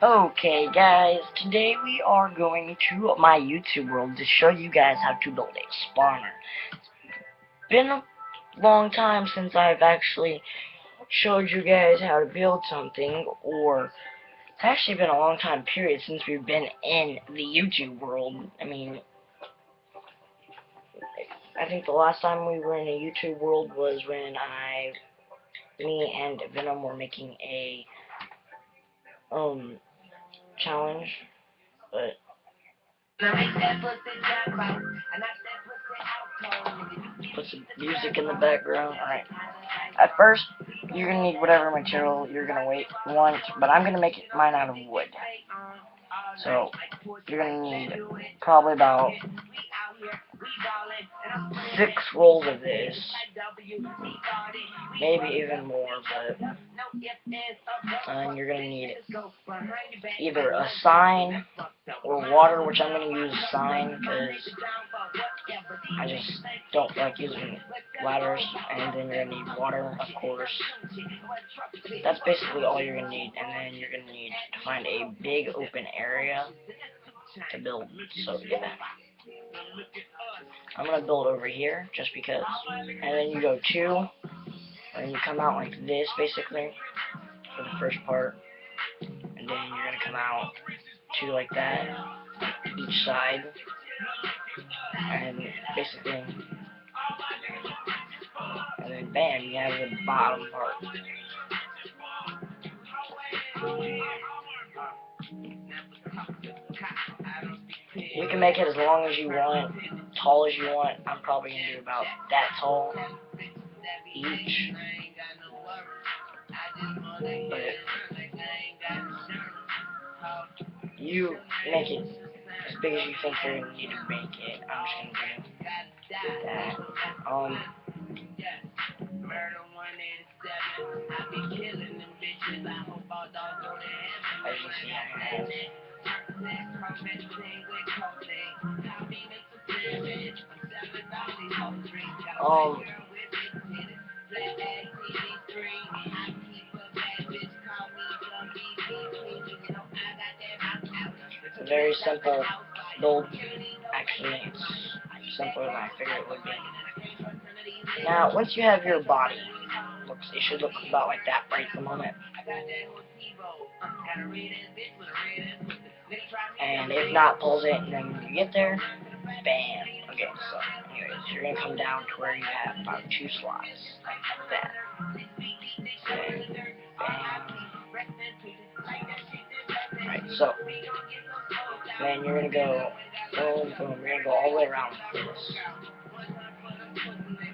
Okay guys, today we are going to my YouTube world to show you guys how to build a spawner. It's been a long time since I've actually showed you guys how to build something, or it's actually been a long time period since we've been in the YouTube world. I think the last time we were in a YouTube world was when me and Venom were making a challenge, but put some music in the background. Alright. At first, you're gonna need whatever material you're gonna want, but I'm gonna make mine out of wood. So, you're gonna need probably about 6 rolls of this, maybe even more, but and you're gonna need either a sign or water, which I'm gonna use sign because I just don't like using ladders. And then you're gonna need water, of course. That's basically all you're gonna need, and then you're gonna need to find a big open area to build. So yeah, I'm gonna build over here just because, and then you go 2, and you come out like this basically for the first part, and then you're gonna come out 2 like that each side, and basically, and then bam, you have the bottom part. You can make it as long as you want, tall as you want. I'm probably gonna do about that tall each, but you make it as big as you think you're gonna need to make it. I'm just gonna do that. As you see, I have it's a very simple build. Actually, it's simpler than I figured it would be. Now, once you have your body, it should look about like that right at the moment. And if not, pulls it, and then when you get there, bam. Okay, so anyways, you're gonna come down to where you have about 2 slots, like that. And bam. Right, so then you're gonna go boom, boom. You're gonna go all the way around this.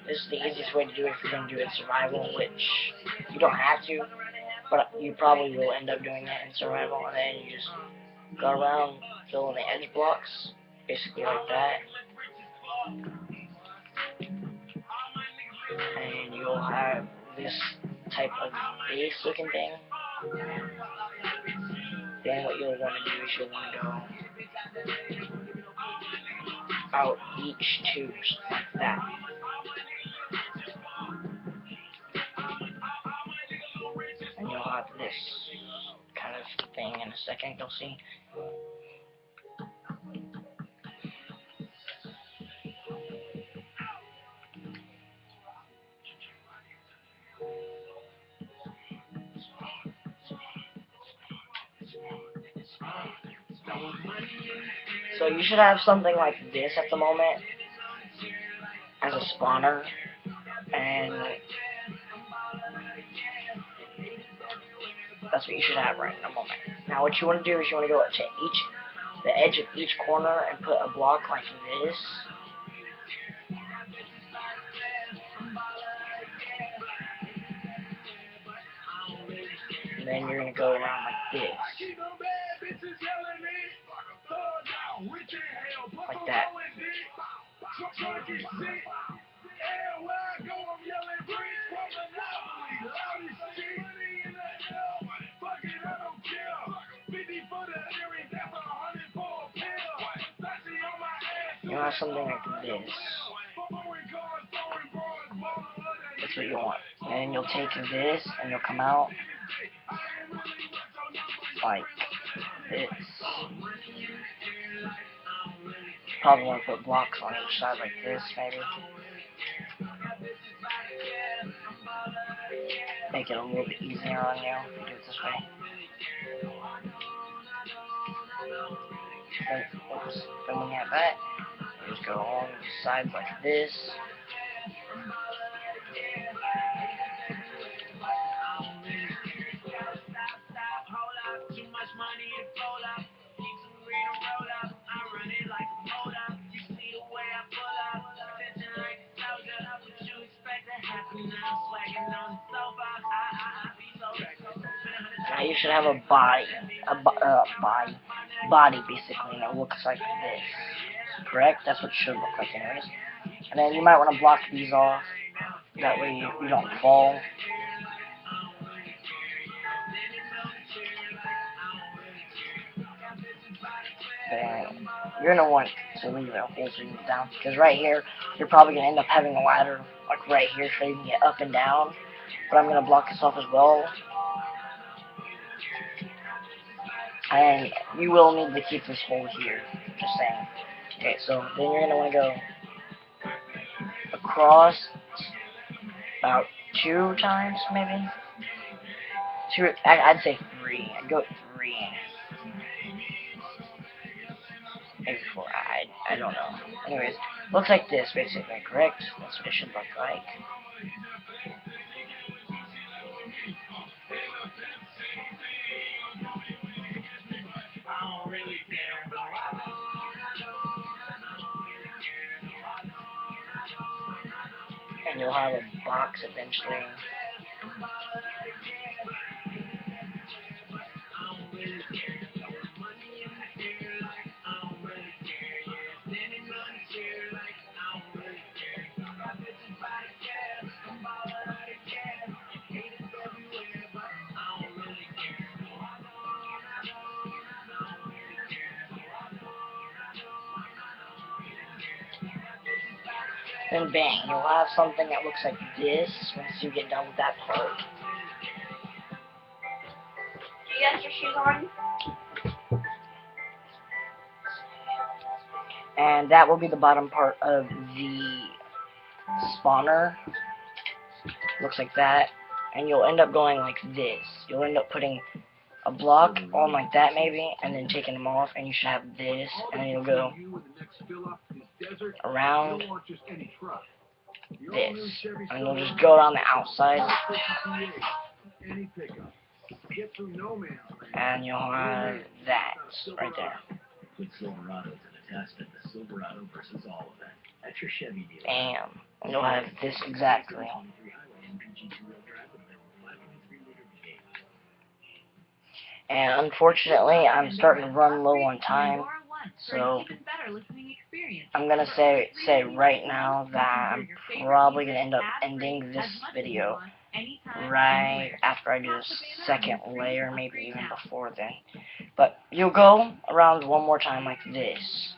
This is the easiest way to do it if you're gonna do it in survival, which you don't have to, but you probably will end up doing that in survival. And then you just go around, fill in the edge blocks, basically like that. And you'll have this type of base looking thing. Then what you'll want to do is you'll want to go out each 2 like that. And you'll have this kind of thing in a second, you'll see. So you should have something like this at the moment as a spawner, and that's what you should have right in a moment. Now what you want to do is you want to go to the edge of each corner and put a block like this. And then you're going to go around like this. Like that. You want something like this. That's what you want. And you'll take this and you'll come out like this. Probably want to put blocks on each side like this, maybe. Make it a little bit easier on you if you do it this way. Then when you have that, you just go on the sides like this. Now you should have a body, body basically, and it looks like this. Correct? That's what it should look like anyways. And then you might want to block these off. That way you don't fall. Then you're going to want to leave a hole so you can get down. Because right here, you're probably going to end up having a ladder like right here so you can get up and down. But I'm going to block this off as well. And you will need to keep this hole here. Just saying. Okay, so then you're going to want to go across about 2 times, maybe. I'd say 3. I'd go 3. Maybe 4. I don't know. Anyways, looks like this basically, correct? That's what it should look like. And you'll have a box eventually. Then bang, you'll have something that looks like this once you get done with that part. Do you got your shoes on? And that will be the bottom part of the spawner. Looks like that. And you'll end up going like this. You'll end up putting a block on like that maybe, and then taking them off, and you should have this, and then you'll go around this, and you'll just go around the outside, and you'll have that right there. Bam. And you'll have this exactly. And unfortunately, I'm starting to run low on time, so I'm gonna say right now that I'm probably gonna end up ending this video right after I do the second layer, maybe even before then. But you'll go around one more time like this.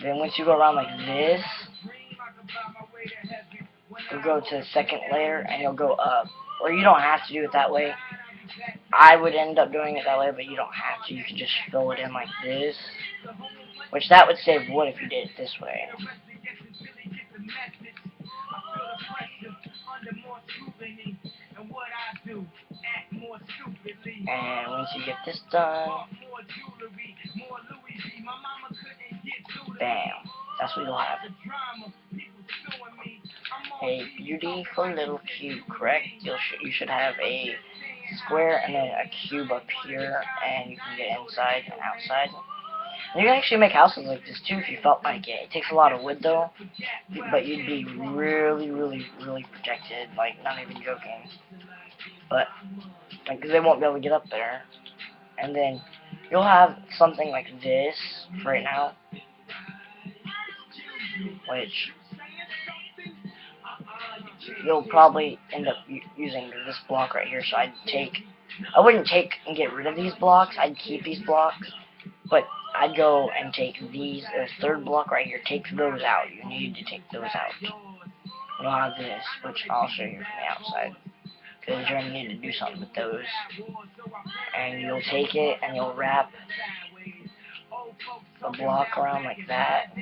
Then once you go around like this, you'll go to the second layer and you'll go up. Or you don't have to do it that way. I would end up doing it that way, but you don't have to. You can just fill it in like this. Which that would save wood if you did it this way. And once you get this done, bam, that's what you'll have. A beautiful little cube, correct? You should have a square and then a cube up here, and you can get inside and outside. And you can actually make houses like this too if you felt like it. It takes a lot of wood though, but you'd be really, really, really protected, like not even joking. But, like, because they won't be able to get up there. And then you'll have something like this right now, which you'll probably end up using this block right here. So I wouldn't take and get rid of these blocks. I'd keep these blocks, but I'd go and take these, the third block right here, take those out. You need to take those out. You'll have this, which I'll show you from the outside. because you're going to need to do something with those. And you'll take it and you'll wrap a block around like that.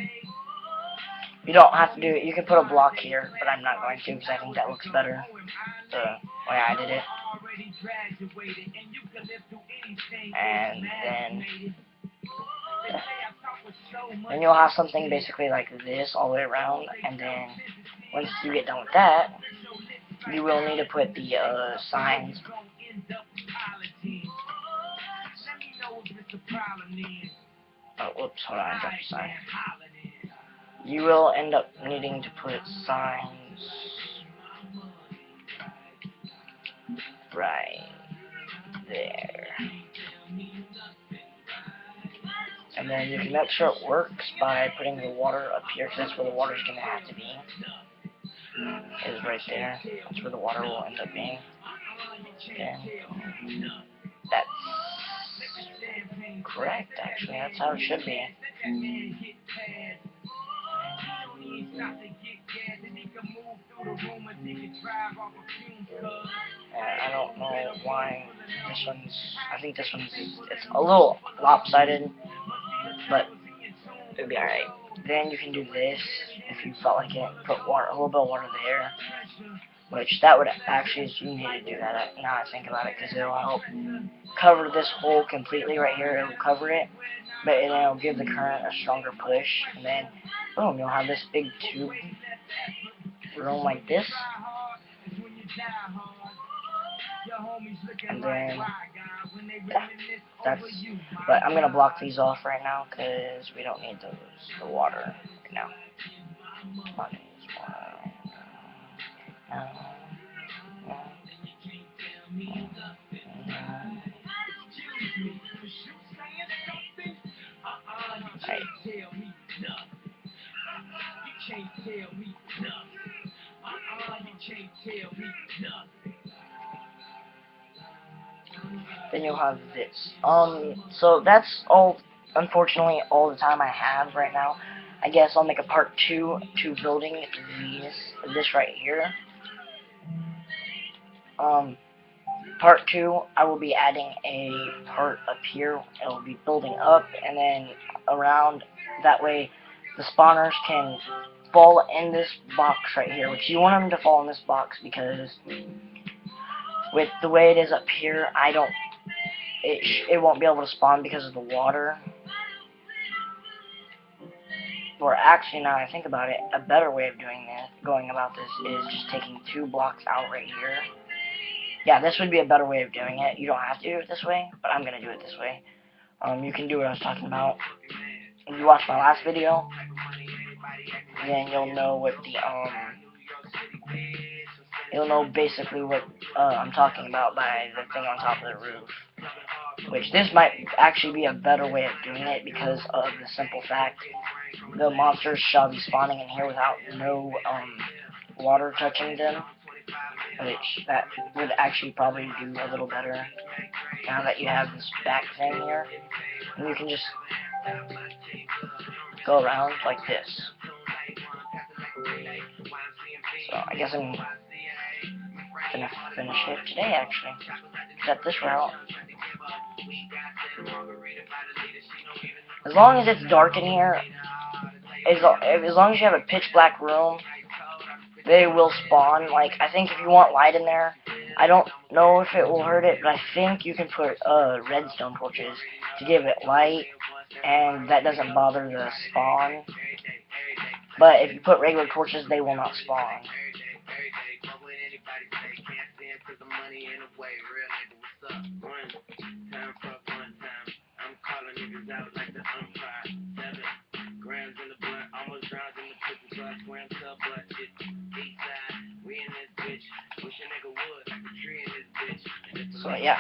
You don't have to do it. You can put a block here, but I'm not going to because I think that looks better the way I did it. And then you'll have something basically like this all the way around. And then once you get done with that, you will need to put the signs. Oh, whoops, hold on, I dropped a sign. You will end up needing to put signs right there. And then you can make sure it works by putting the water up here, because that's where the water is going to have to be. Is right there. That's where the water will end up being. Okay. That's correct, actually. That's how it should be. I don't know why this one's, I think this one's, it's a little lopsided, but it'll be alright. Then you can do this, if you felt like it, put water, a little bit of water there, which that would actually, you need to do that now I think about it, because it'll help cover this hole completely right here. It'll cover it, but it'll give the current a stronger push, and then boom, you'll have this big tube room like this. And then yeah, that's, but I'm gonna block these off right now because we don't need those, the water right now. Then you'll have this. So that's all, unfortunately, all the time I have right now. I guess I'll make a part 2 to building this right here. Part 2, I will be adding a part up here. It will be building up and then around. That way the spawners can fall in this box right here, which you want them to fall in this box because with the way it is up here, it won't be able to spawn because of the water. Or actually, now I think about it, a better way of going about this is just taking 2 blocks out right here. Yeah, this would be a better way of doing it. You don't have to do it this way, but I'm gonna do it this way. You can do what I was talking about. If you watched my last video, then you'll know what the you'll know basically what I'm talking about by the thing on top of the roof. Which this might actually be a better way of doing it because of the simple fact the monsters shall be spawning in here without no water touching them. Which that would actually probably do a little better now that you have this back thing here. And you can just go around like this. So I guess I'm gonna finish it today actually. Set this route. As long as it's dark in here, as long as you have a pitch black room, they will spawn. Like, I think if you want light in there, I don't know if it will hurt it, but I think you can put redstone torches to give it light, and that doesn't bother the spawn. But if you put regular torches, they will not spawn. So yeah.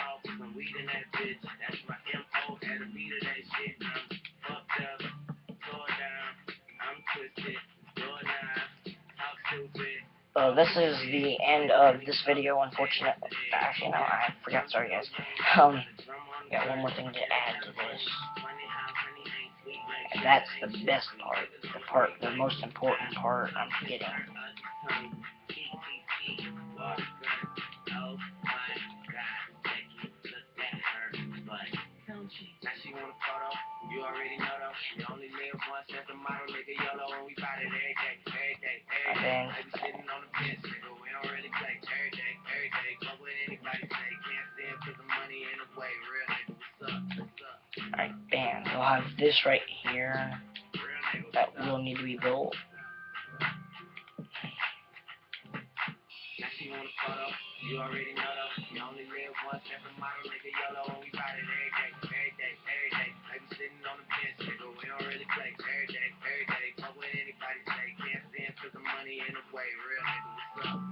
This is the end of this video, unfortunately. Actually, no, I forgot. Sorry, guys. Got one more thing to add to this. And that's the best part. The most important part I'm forgetting. And then alright, bam. We'll have this right here that will need to be built. You already know though, you only live once, every model, nigga, YOLO, and we bout it every day, like we sitting on the bench, nigga, we don't really play, every day, fuck what anybody say, can't stand for the money in the way, real nigga, what's up?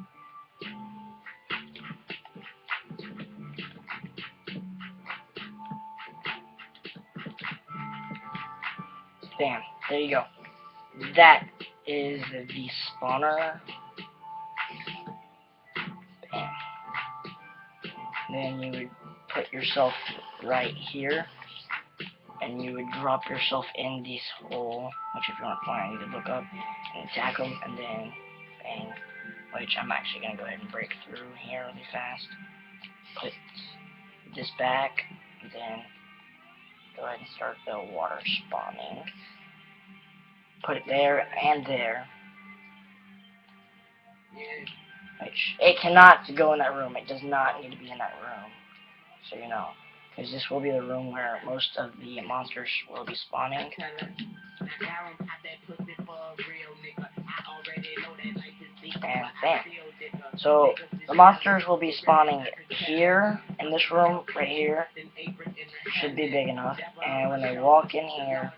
Bam, there you go. That is the spawner. Bam. Then you would put yourself right here, and you would drop yourself in this hole, which if you want to find, you could look up and attack them, and then bang, which I'm actually going to go ahead and break through here really fast. Put this back, and then go ahead and start the water spawning. Put it there and there. Which, it cannot go in that room. It does not need to be in that room. So you know. Because this will be the room where most of the monsters will be spawning. And bam. So, the monsters will be spawning here, in this room, right here. Should be big enough. And when they walk in here,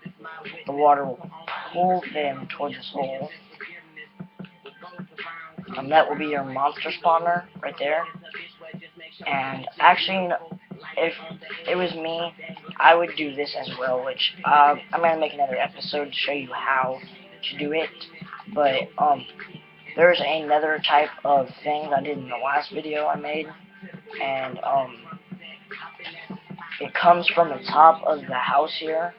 the water will pull them towards this hole. And that will be your monster spawner right there. And actually, if it was me, I would do this as well, which I'm going to make another episode to show you how to do it. But there's another type of thing that I did in the last video I made, and it comes from the top of the house here.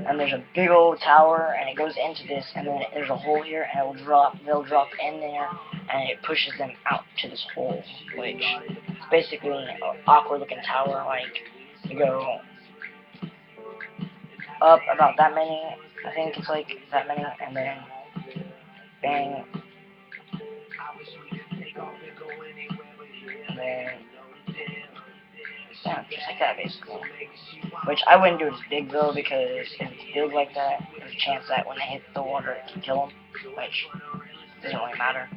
And there's a big old tower, and it goes into this, and then there's a hole here, and they'll drop in there, and it pushes them out to this hole, which is basically an awkward looking tower. Like, you go up about that many, I think it's like that many, and then bang, and then yeah, just like that basically. Which I wouldn't do it as big though, because if it's big like that, there's a chance that when they hit the water it can kill them, which doesn't really matter.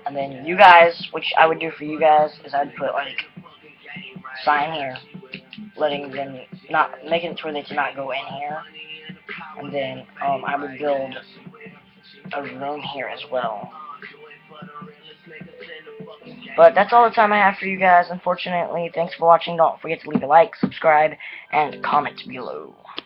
And then you guys, which I would do for you guys, is I'd put like sign here, letting them making it to where they cannot go in here. And then I would build a room here as well. But that's all the time I have for you guys, unfortunately. Thanks for watching. Don't forget to leave a like, subscribe, and comment below.